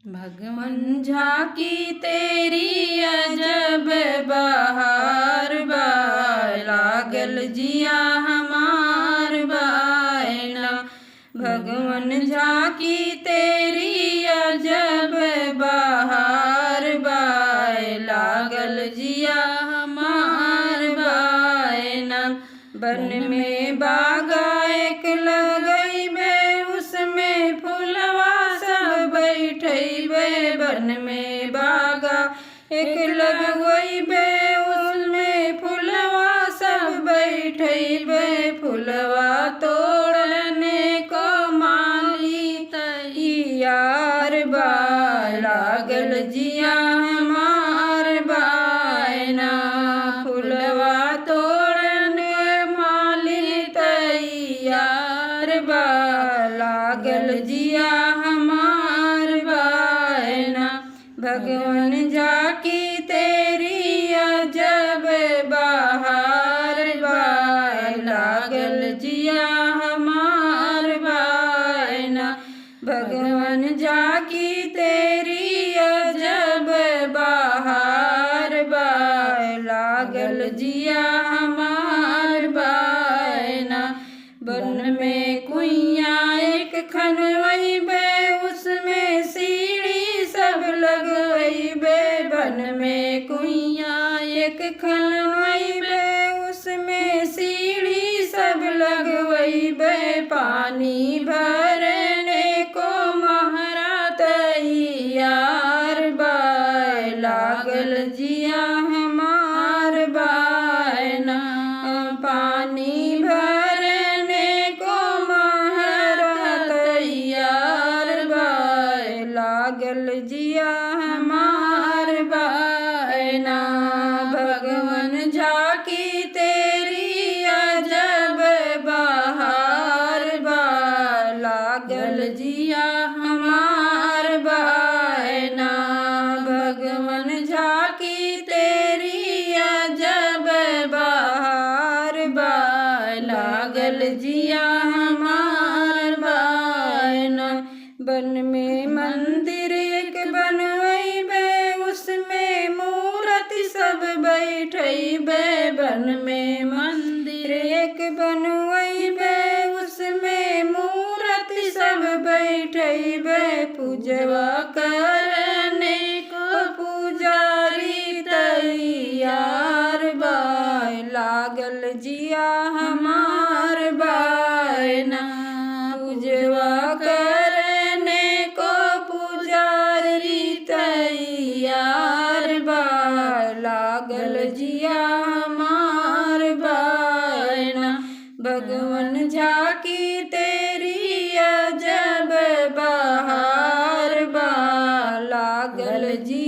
भगवन झांकी तेरी अजब बहार बा, लागल जिया हमार बायना। भगवन झांकी तेरी अजब बहार बा, लागल जिया हमार बायना। बन में बागा एक लगइबे, उसमें फुलवा सब बैठइबे। बन में बागा एक लगइबे, उसमें फुलवा सब बैठइबे। फुलवा तोड़ने को माली तैयार बा, लागल जिया हमार बायना। फुलवा तोड़ने माली तैयार बा, लागल जिया हमार बायना। भगवन झांकी तेरी अजब बहार बा, लागल जिया हमार बायना। भगवन झांकी तेरी अजब बहार बा, लागल जिया हमार बायना। बन में कुइया एक खनवइबे, उसमें सीढ़ी सब लगवइबे। बन में कुइया एक खनवइबे, उसमें सीढ़ी सब लगवइबे। पानी भरने को महरा तैयार बा, लागल जिया हमार बायना। पानी भरने को महरा तैयार बा, लागल जिया हमार बायना। भगवन झांकी तेरी अजब बहार बा, लागल जिया हमार बायना। भगवन झांकी तेरी अजब बहार बा, लागल जिया हमार बायना। बन में मंदिर एक बनवइबे, उसमें मूर्ति सब बैठइबे। बन में मंदिर एक बनवइबे, उसमें मूर्ति सब बैठइबे। पूजवा करने को पुजारी तैयार बा, लागल जिया हमार बायना। पूजवा करने को पुजारी तैयार बा, लागल जिया हमार बायना। भगवन झांकी तेरी अजब बहार बा, लागल जिया